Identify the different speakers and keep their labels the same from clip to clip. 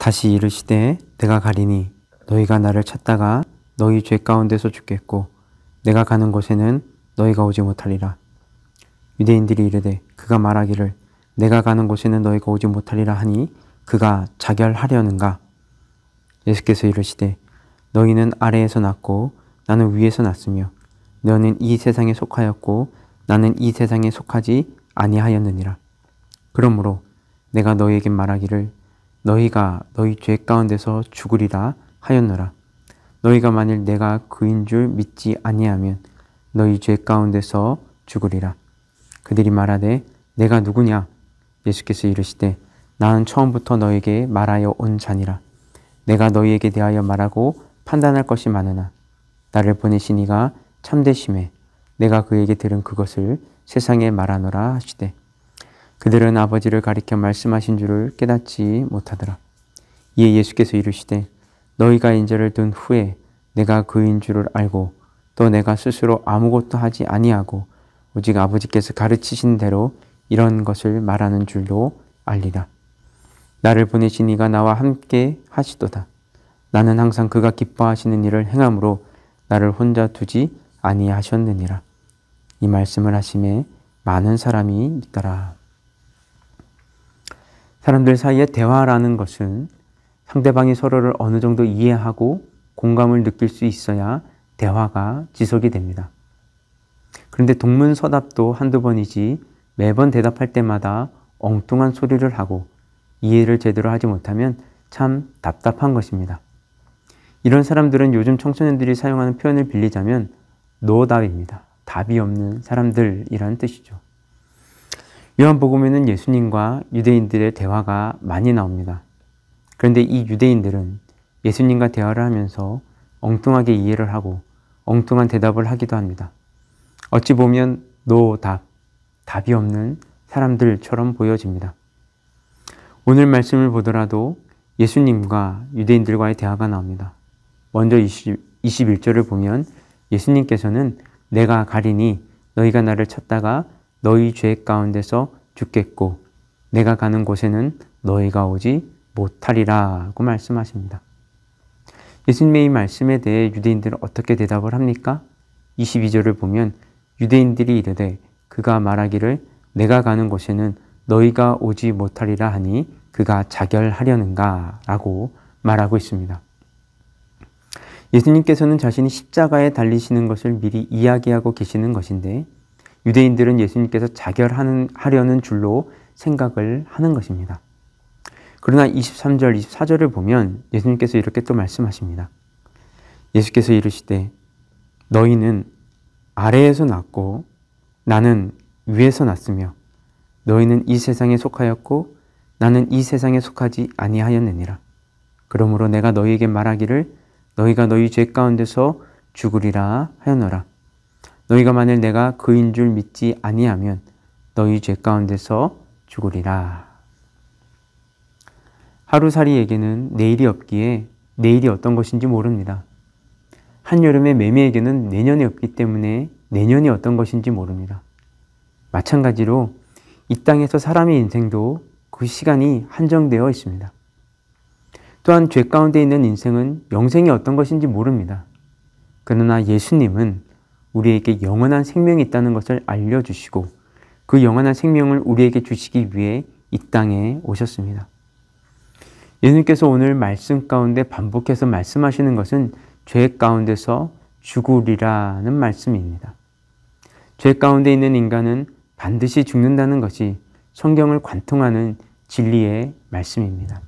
Speaker 1: 다시 이르시되 내가 가리니 너희가 나를 찾다가 너희 죄 가운데서 죽겠고 내가 가는 곳에는 너희가 오지 못하리라. 유대인들이 이르되 그가 말하기를 내가 가는 곳에는 너희가 오지 못하리라 하니 그가 자결하려는가? 예수께서 이르시되 너희는 아래에서 났고 나는 위에서 났으며 너는 이 세상에 속하였고 나는 이 세상에 속하지 아니하였느니라. 그러므로 내가 너희에게 말하기를 너희가 너희 죄 가운데서 죽으리라 하였노라. 너희가 만일 내가 그인 줄 믿지 아니하면 너희 죄 가운데서 죽으리라. 그들이 말하되 내가 누구냐? 예수께서 이르시되 나는 처음부터 너에게 말하여 온 자니라. 내가 너희에게 대하여 말하고 판단할 것이 많으나 나를 보내신 이가 참되심에 내가 그에게 들은 그것을 세상에 말하노라 하시되 그들은 아버지를 가리켜 말씀하신 줄을 깨닫지 못하더라. 이에 예수께서 이르시되 너희가 인자를 둔 후에 내가 그인 줄을 알고 또 내가 스스로 아무것도 하지 아니하고 오직 아버지께서 가르치신 대로 이런 것을 말하는 줄로 알리라. 나를 보내신 이가 나와 함께 하시도다. 나는 항상 그가 기뻐하시는 일을 행함으로 나를 혼자 두지 아니하셨느니라. 이 말씀을 하심에 많은 사람이 믿더라. 사람들 사이에 대화라는 것은 상대방이 서로를 어느 정도 이해하고 공감을 느낄 수 있어야 대화가 지속이 됩니다. 그런데 동문서답도 한두 번이지 매번 대답할 때마다 엉뚱한 소리를 하고 이해를 제대로 하지 못하면 참 답답한 것입니다. 이런 사람들은 요즘 청소년들이 사용하는 표현을 빌리자면 노답입니다. 답이 없는 사람들이라는 뜻이죠. 요한복음에는 예수님과 유대인들의 대화가 많이 나옵니다. 그런데 이 유대인들은 예수님과 대화를 하면서 엉뚱하게 이해를 하고 엉뚱한 대답을 하기도 합니다. 어찌 보면 노답, 답이 없는 사람들처럼 보여집니다. 오늘 말씀을 보더라도 예수님과 유대인들과의 대화가 나옵니다. 먼저 21절을 보면 예수님께서는 내가 가리니 너희가 나를 찾다가 너희 죄 가운데서 죽겠고 내가 가는 곳에는 너희가 오지 못하리라고 말씀하십니다. 예수님의 이 말씀에 대해 유대인들은 어떻게 대답을 합니까? 22절을 보면 유대인들이 이르되 그가 말하기를 내가 가는 곳에는 너희가 오지 못하리라 하니 그가 자결하려는가? 라고 말하고 있습니다. 예수님께서는 자신이 십자가에 달리시는 것을 미리 이야기하고 계시는 것인데 유대인들은 예수님께서 자결하려는 줄로 생각을 하는 것입니다. 그러나 23절, 24절을 보면 예수님께서 이렇게 또 말씀하십니다. 예수께서 이르시되 너희는 아래에서 났고 나는 위에서 났으며 너희는 이 세상에 속하였고 나는 이 세상에 속하지 아니하였느니라. 그러므로 내가 너희에게 말하기를 너희가 너희 죄 가운데서 죽으리라 하였노라. 너희가 만일 내가 그인 줄 믿지 아니하면 너희 죄 가운데서 죽으리라. 하루살이에게는 내일이 없기에 내일이 어떤 것인지 모릅니다. 한여름의 매미에게는 내년이 없기 때문에 내년이 어떤 것인지 모릅니다. 마찬가지로 이 땅에서 사람의 인생도 그 시간이 한정되어 있습니다. 또한 죄 가운데 있는 인생은 영생이 어떤 것인지 모릅니다. 그러나 예수님은 우리에게 영원한 생명이 있다는 것을 알려주시고 그 영원한 생명을 우리에게 주시기 위해 이 땅에 오셨습니다. 예수님께서 오늘 말씀 가운데 반복해서 말씀하시는 것은 죄 가운데서 죽으리라는 말씀입니다. 죄 가운데 있는 인간은 반드시 죽는다는 것이 성경을 관통하는 진리의 말씀입니다.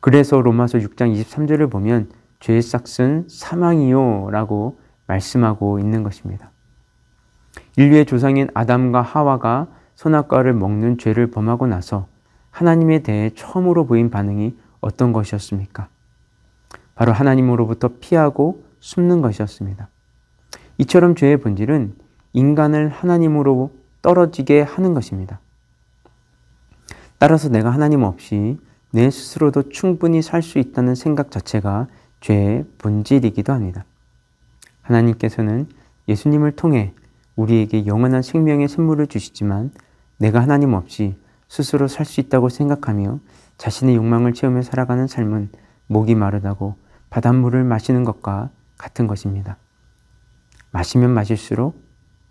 Speaker 1: 그래서 로마서 6장 23절을 보면 죄의 싹은 사망이요 라고 말씀하고 있는 것입니다. 인류의 조상인 아담과 하와가 선악과를 먹는 죄를 범하고 나서 하나님에 대해 처음으로 보인 반응이 어떤 것이었습니까? 바로 하나님으로부터 피하고 숨는 것이었습니다. 이처럼 죄의 본질은 인간을 하나님으로 떨어지게 하는 것입니다. 따라서 내가 하나님 없이 내 스스로도 충분히 살 수 있다는 생각 자체가 죄의 본질이기도 합니다. 하나님께서는 예수님을 통해 우리에게 영원한 생명의 선물을 주시지만 내가 하나님 없이 스스로 살 수 있다고 생각하며 자신의 욕망을 채우며 살아가는 삶은 목이 마르다고 바닷물을 마시는 것과 같은 것입니다. 마시면 마실수록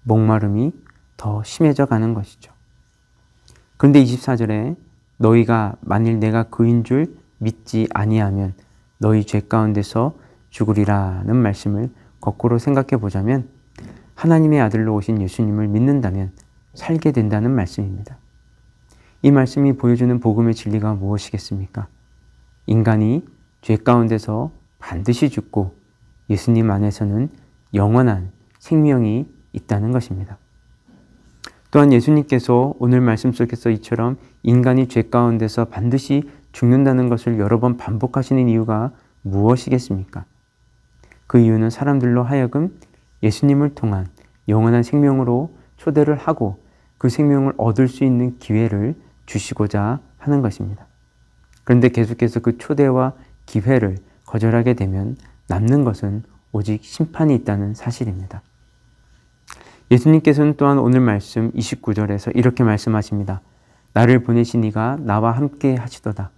Speaker 1: 목마름이 더 심해져 가는 것이죠. 그런데 24절에 너희가 만일 내가 그인 줄 믿지 아니하면 너희 죄 가운데서 죽으리라는 말씀을 거꾸로 생각해 보자면 하나님의 아들로 오신 예수님을 믿는다면 살게 된다는 말씀입니다. 이 말씀이 보여주는 복음의 진리가 무엇이겠습니까? 인간이 죄 가운데서 반드시 죽고 예수님 안에서는 영원한 생명이 있다는 것입니다. 또한 예수님께서 오늘 말씀 속에서 이처럼 인간이 죄 가운데서 반드시 죽는다는 것을 여러 번 반복하시는 이유가 무엇이겠습니까? 그 이유는 사람들로 하여금 예수님을 통한 영원한 생명으로 초대를 하고 그 생명을 얻을 수 있는 기회를 주시고자 하는 것입니다. 그런데 계속해서 그 초대와 기회를 거절하게 되면 남는 것은 오직 심판이 있다는 사실입니다. 예수님께서는 또한 오늘 말씀 29절에서 이렇게 말씀하십니다. 나를 보내신 이가 나와 함께 하시도다.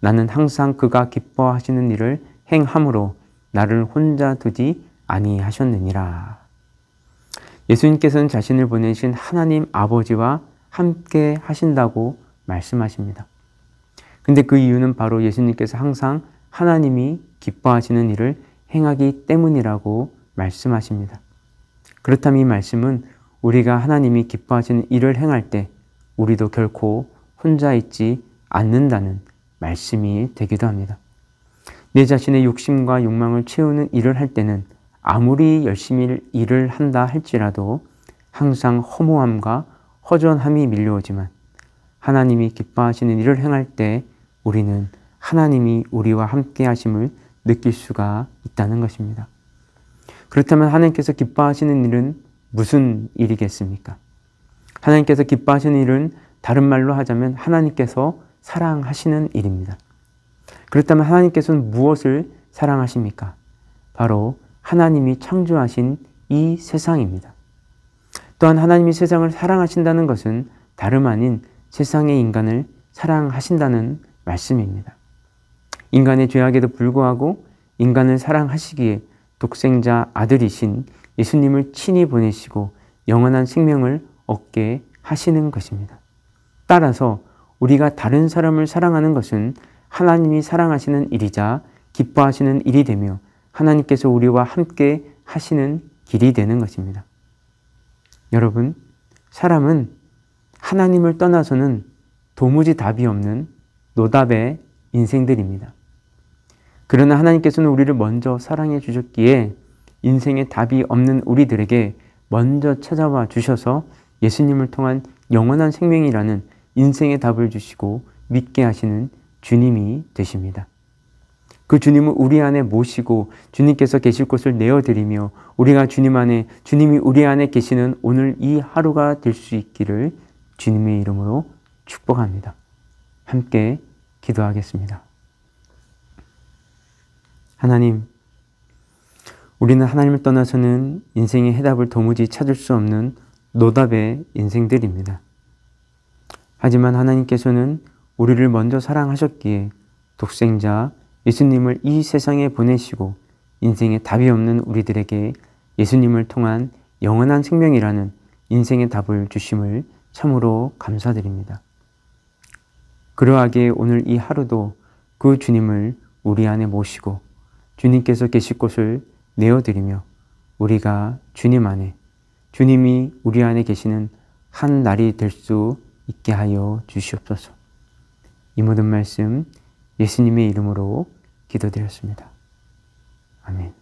Speaker 1: 나는 항상 그가 기뻐하시는 일을 행함으로 나를 혼자 두지 아니하셨느니라. 예수님께서는 자신을 보내신 하나님 아버지와 함께 하신다고 말씀하십니다. 근데 그 이유는 바로 예수님께서 항상 하나님이 기뻐하시는 일을 행하기 때문이라고 말씀하십니다. 그렇다면 이 말씀은 우리가 하나님이 기뻐하시는 일을 행할 때 우리도 결코 혼자 있지 않는다는 말씀이 되기도 합니다. 내 자신의 욕심과 욕망을 채우는 일을 할 때는 아무리 열심히 일을 한다 할지라도 항상 허무함과 허전함이 밀려오지만 하나님이 기뻐하시는 일을 행할 때 우리는 하나님이 우리와 함께 하심을 느낄 수가 있다는 것입니다. 그렇다면 하나님께서 기뻐하시는 일은 무슨 일이겠습니까? 하나님께서 기뻐하시는 일은 다른 말로 하자면 하나님께서 사랑하시는 일입니다. 그렇다면 하나님께서는 무엇을 사랑하십니까? 바로 하나님이 창조하신 이 세상입니다. 또한 하나님이 세상을 사랑하신다는 것은 다름 아닌 세상의 인간을 사랑하신다는 말씀입니다. 인간의 죄악에도 불구하고 인간을 사랑하시기에 독생자 아들이신 예수님을 친히 보내시고 영원한 생명을 얻게 하시는 것입니다. 따라서 우리가 다른 사람을 사랑하는 것은 하나님이 사랑하시는 일이자 기뻐하시는 일이 되며 하나님께서 우리와 함께 하시는 길이 되는 것입니다. 여러분, 사람은 하나님을 떠나서는 도무지 답이 없는 노답의 인생들입니다. 그러나 하나님께서는 우리를 먼저 사랑해 주셨기에 인생에 답이 없는 우리들에게 먼저 찾아와 주셔서 예수님을 통한 영원한 생명이라는 인생의 답을 주시고 믿게 하시는 주님이 되십니다. 그 주님을 우리 안에 모시고 주님께서 계실 곳을 내어드리며 우리가 주님 안에, 주님이 우리 안에 계시는 오늘 이 하루가 될 수 있기를 주님의 이름으로 축복합니다. 함께 기도하겠습니다. 하나님, 우리는 하나님을 떠나서는 인생의 해답을 도무지 찾을 수 없는 노답의 인생들입니다. 하지만 하나님께서는 우리를 먼저 사랑하셨기에 독생자 예수님을 이 세상에 보내시고 인생에 답이 없는 우리들에게 예수님을 통한 영원한 생명이라는 인생의 답을 주심을 참으로 감사드립니다. 그러하기에 오늘 이 하루도 그 주님을 우리 안에 모시고 주님께서 계실 곳을 내어드리며 우리가 주님 안에, 주님이 우리 안에 계시는 한 날이 될 수 있게 하여 주시옵소서. 이 모든 말씀 예수님의 이름으로 기도드렸습니다. 아멘.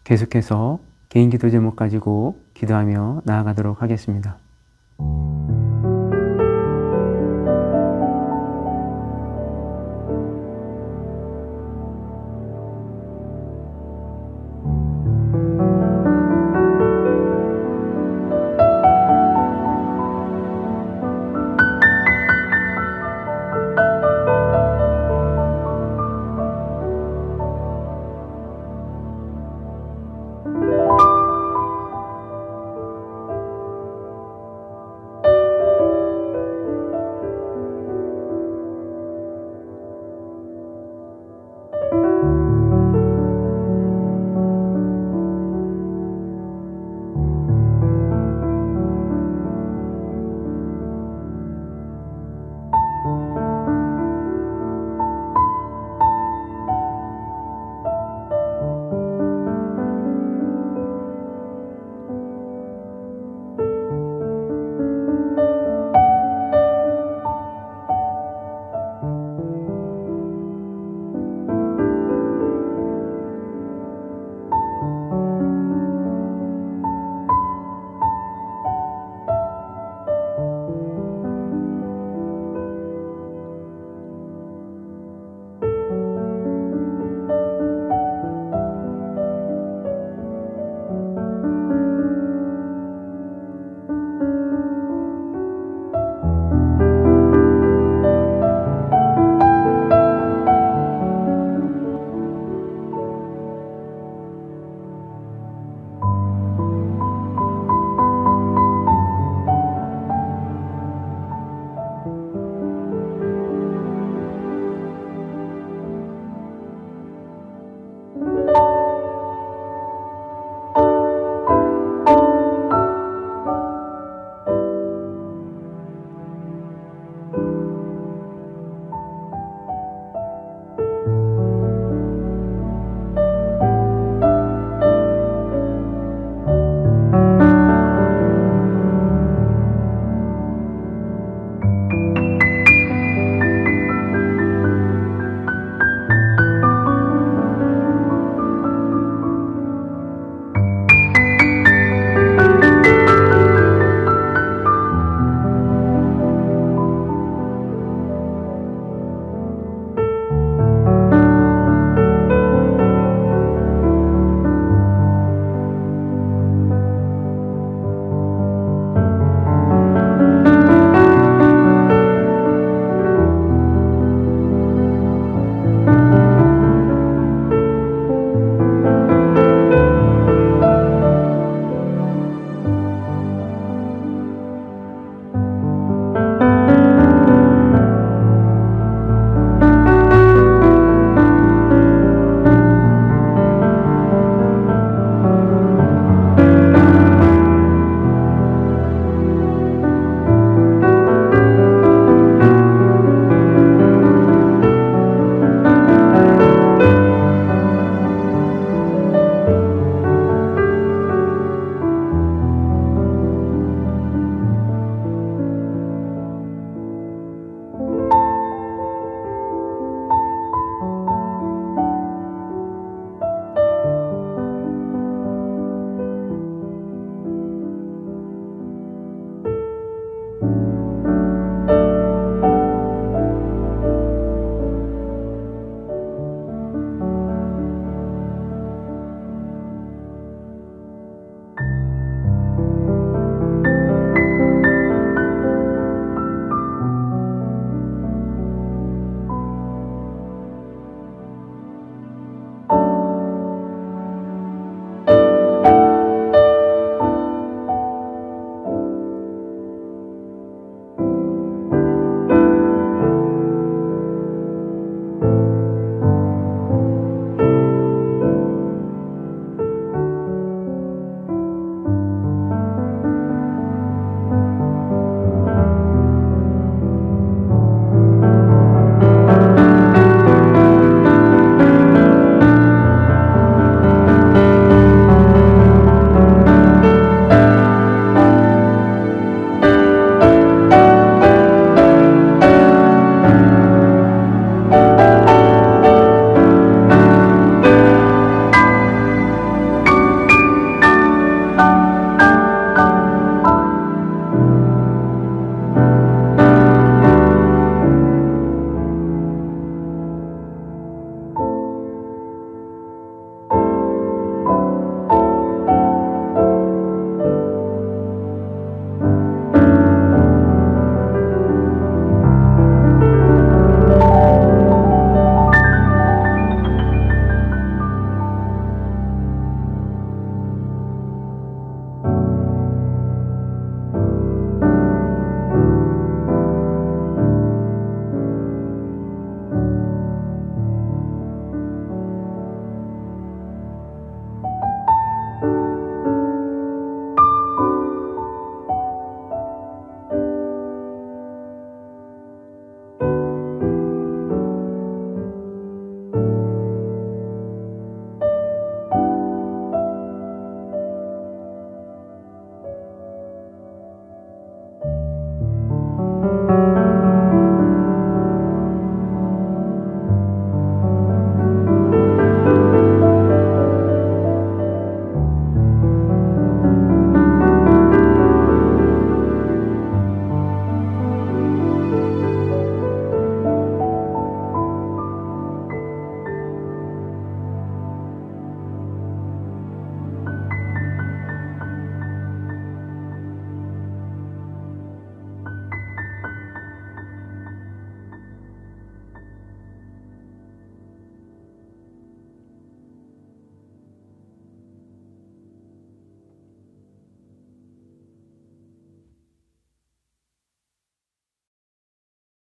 Speaker 1: 계속해서 개인 기도 제목 가지고 기도하며 나아가도록 하겠습니다.